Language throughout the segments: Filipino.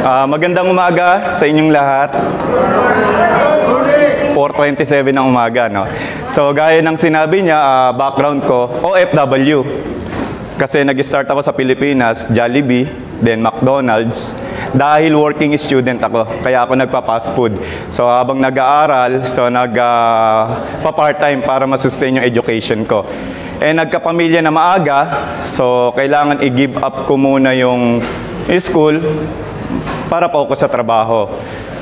Magandang umaga sa inyong lahat. 4:27 ng umaga, no? So, gaya ng sinabi niya, background ko, OFW. Kasi nag-start ako sa Pilipinas, Jollibee, then McDonald's. Dahil working student ako, kaya ako nagpa-fast food. So, habang nag-aaral, so nagpa-part-time para masustain yung education ko. Nagkapamilya na maaga, so kailangan i-give up ko muna yung school para focus sa trabaho.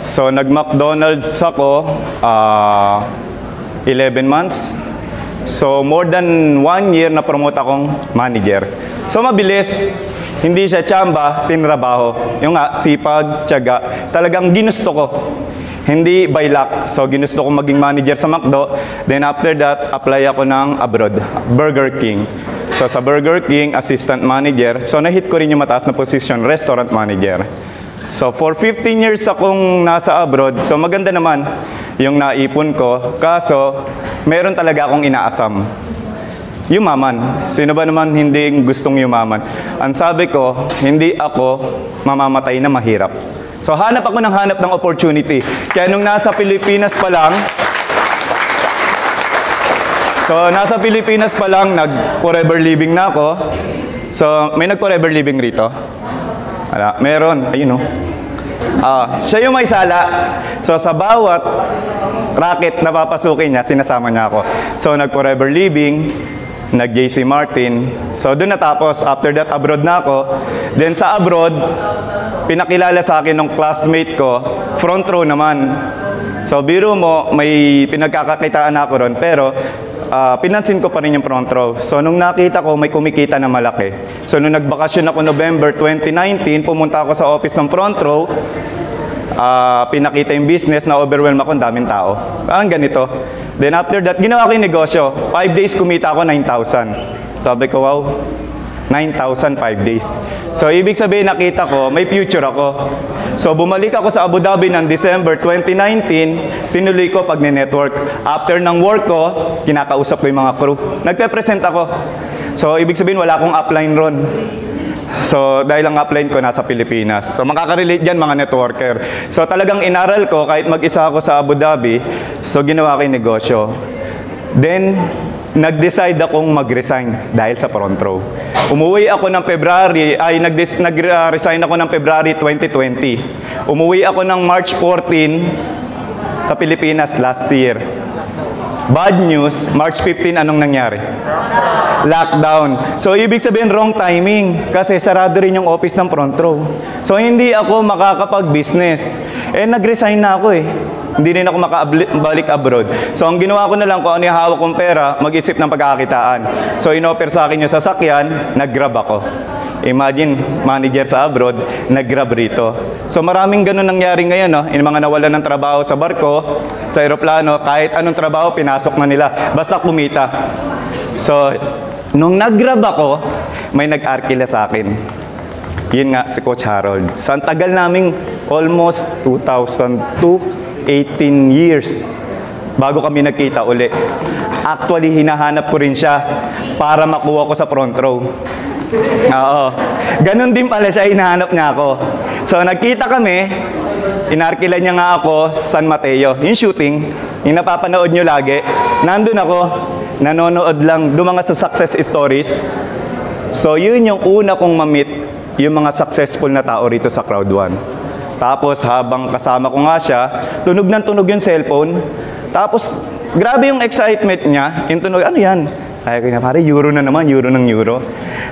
So, nag-McDonald's ako 11 months. So, more than 1 year na promote akong manager. So, mabilis. Hindi siya tsamba, tinrabaho. Yung nga, sipag, tiyaga. Talagang ginusto ko. Hindi by luck. So, ginusto ko maging manager sa McDo. Then, after that, apply ako ng abroad. Burger King. So, sa Burger King, assistant manager. So, na-hit ko rin yung mataas na position, restaurant manager. So, for 15 years akong nasa abroad. So, maganda naman yung naipon ko. Kaso, meron talaga akong inaasam. Yumaman. Sino ba naman hindi gustong yumaman? Ang sabi ko, hindi ako mamamatay na mahirap. So, hanap ako ng opportunity. Kaya nung nasa Pilipinas pa lang, nag-forever living na ako. So, may nag-forever living rito? Wala. Meron. Ayun, no? Siya yung may sala. So, sa bawat racket na papasukin niya, sinasama niya ako. So, nag-forever living, nag-JC Martin. So, doon natapos. After that, abroad na ako. Then, sa abroad, pinakilala sa akin ng classmate ko, front row naman. So, biro mo, may pinagkakakitaan ako ron, pero pinansin ko pa rin yung front row. So, nung nakita ko, may kumikita na malaki. So, nung nagbakasyon ako November 2019, pumunta ako sa office ng front row, pinakita yung business, na overwhelm ako, daming tao. Parang ganito. Then, after that, ginawa ko yung negosyo. 5 days, kumita ako 9,000. Sabi ko, wow, 9,000, 5 days. So, ibig sabihin, nakita ko, may future ako. So, bumalik ako sa Abu Dhabi ng December 2019, pinuloy ko pag network. After ng work ko, kinakausap ko yung mga crew. Nagpe-present ako. So, ibig sabihin, wala akong upline ron. So, dahil ang upline ko nasa Pilipinas. So, makaka-relate dyan mga networker. So, talagang inaral ko, kahit mag-isa ako sa Abu Dhabi, so, ginawa ko yung negosyo. Then, nag-decide akong mag-resign dahil sa front row. Umuwi ako ng nag-resign ako ng February 2020. Umuwi ako ng March 14 sa Pilipinas last year. Bad news, March 15, anong nangyari? Lockdown. So, ibig sabihin, wrong timing. Kasi sarado rin yung office ng front row. So, hindi ako makakapag-business. Nag-resign na ako eh. Hindi rin ako makabalik abroad. So, ang ginawa ko na lang, kung ano yung hawak kong pera, mag-isip ng pagkakakitaan. So, in-offer sa akin yung sasakyan, nag-grab ako. Imagine, manager sa abroad, nag-grab rito. So, maraming ganun nangyari ngayon, no? Yung mga nawalan ng trabaho sa barko, sa aeroplano, kahit anong trabaho, pinasok na nila. Basta kumita. So, nung nag-grab ako, may nag-arkila sa akin. Yun nga, si Coach Harold. So, ang tagal naming almost 2002, 18 years bago kami nagkita uli. Actually, hinahanap ko rin siya para makuha ko sa front row. Oo. Ganon din pala siya, hinahanap niya ako. So, nagkita kami, inarkilan niya nga ako sa San Mateo. Yung shooting, yung napapanood nyo lagi. Nandun ako, nanonood lang, dumanga sa success stories. So, yun yung una kong ma-meet, yung mga successful na tao rito sa Crowd 1. Tapos, habang kasama ko nga siya, tunog ng tunog yung cellphone. Tapos, grabe yung excitement niya. Yung tunog, ano yan? Ay, kaya pare, euro na naman, euro ng euro.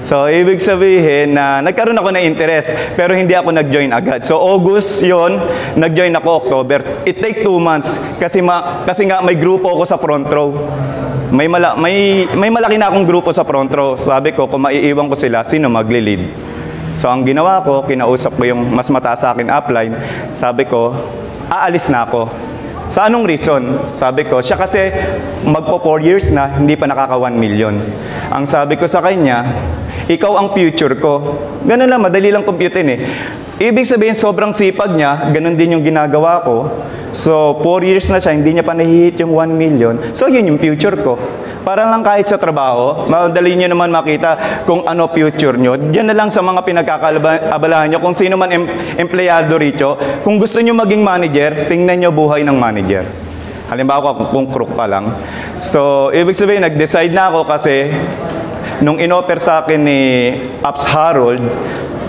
So, ibig sabihin na nagkaroon ako ng interest, pero hindi ako nag-join agad. So, August yon, nag-join ako October. It take 2 months kasi nga may grupo ako sa front row. May malaki na akong grupo sa front row. Sabi ko, kung maiiwan ko sila, sino magli-lead? So, ang ginawa ko, kinausap ko yung mas mataas sa akin upline. Sabi ko, aalis na ako. Sa anong reason? Sabi ko, siya kasi magpo 4 years na, hindi pa nakaka 1 million. Ang sabi ko sa kanya, ikaw ang future ko. Ganun lang, madali lang computerin eh. Ibig sabihin, sobrang sipag niya, ganun din yung ginagawa ko. So, 4 years na siya, hindi niya pa nahihit yung 1 million. So, yun yung future ko. Para lang kahit sa trabaho, madali nyo naman makita kung ano future nyo. Diyan na lang sa mga pinagkakaabalahan nyo, kung sino man empleyado rito, kung gusto nyo maging manager, tingnan nyo buhay ng manager. Halimbawa kung crook pa lang. So, ibig sabihin, nag-decide na ako kasi nung in-offer sa akin ni Apps Harold,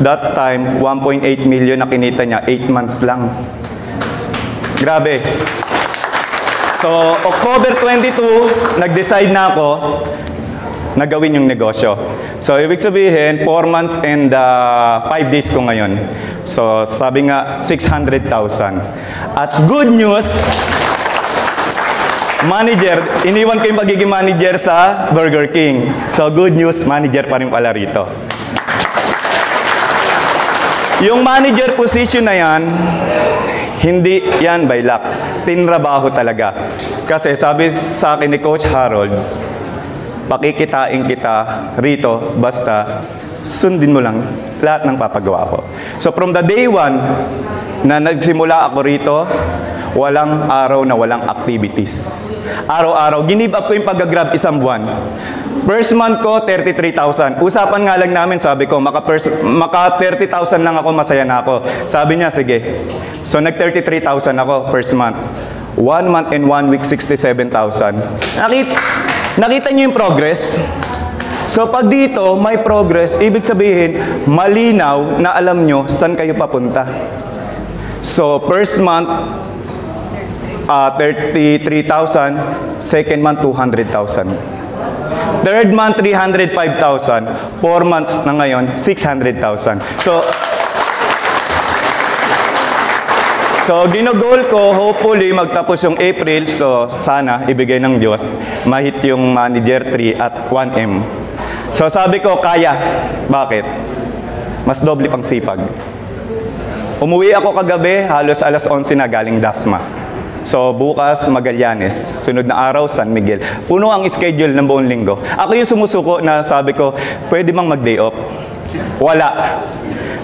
that time, 1.8 million na kinita niya, 8 months lang. Grabe. So, October 22, nag-decide na ako na gawin yung negosyo. So, ibig sabihin, 4 months and 5 days ko ngayon. So, sabi nga, 600,000. At good news, manager, iniwan ko yung pagiging manager sa Burger King. So, good news, manager pa rin pala rito. Yung manager position na yan, hindi yan by luck. Tinrabaho talaga. Kasi sabi sa akin ni Coach Harold, pakikitain kita rito, basta sundin mo lang lahat ng papagawa ko. So from the day one na nagsimula ako rito, walang araw na walang activities. Araw-araw, ginib up ko yung pag-grab isang buwan. First month ko, 33,000. Usapan nga lang namin, sabi ko, maka 30,000 lang ako, masaya na ako. Sabi niya, sige. So, nag-33,000 ako first month. 1 month and 1 week, 67,000. Nakita niyo yung progress? So, pag dito, may progress, ibig sabihin, malinaw na alam nyo saan kayo papunta. So, first month, 33,000. Second month, 200,000. Third month, 305,000. 4 months na ngayon, 600,000. So, ginogol ko, hopefully, magtapos yung April. So, sana, ibigay ng Diyos, mahit yung manager 3 at 1M. So, sabi ko, kaya. Bakit? Mas doble pang sipag. Umuwi ako kagabi, halos alas 11 na galing Dasma. So, bukas, Magallanes. Sunod na araw, San Miguel. Puno ang schedule ng buong linggo. Ako yung sumusuko na sabi ko, pwede bang mag-day off? Wala.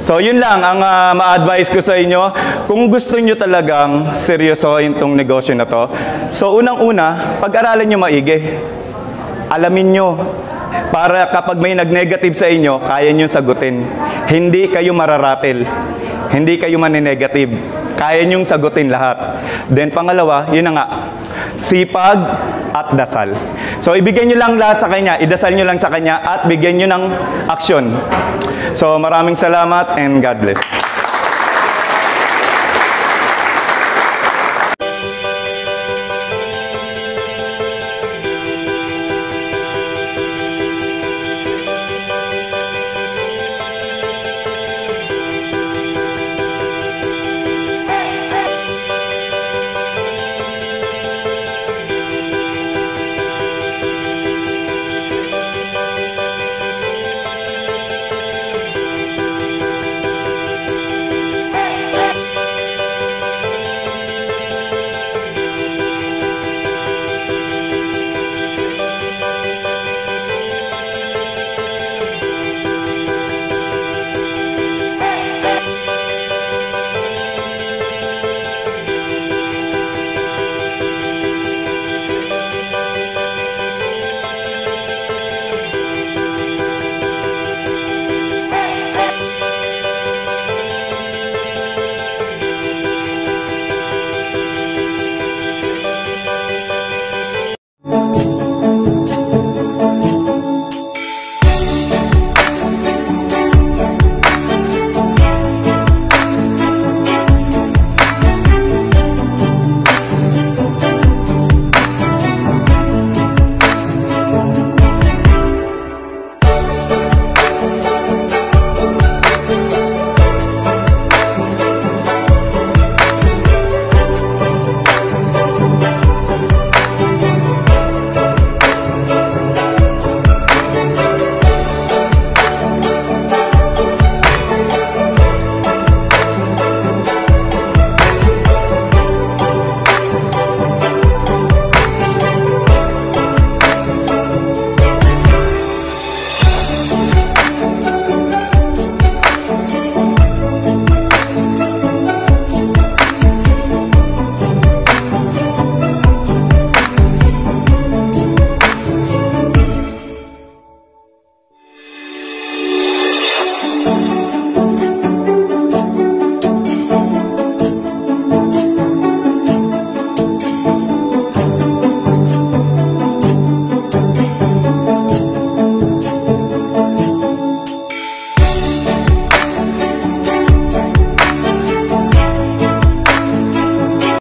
So, yun lang ang ma-advise ko sa inyo. Kung gusto nyo talagang seryosohin tong negosyo na to, so, unang-una, pag-aralan nyo maigi. Alamin nyo. Para kapag may nag-negative sa inyo, kaya nyo sagutin. Hindi kayo mararatel. Hindi kayo maninegative. Kaya nyong sagutin lahat. Then pangalawa, yun na nga, sipag at dasal. So ibigay nyo lang lahat sa Kanya, idasal nyo lang sa Kanya at bigyan nyo ng aksyon. So maraming salamat and God bless.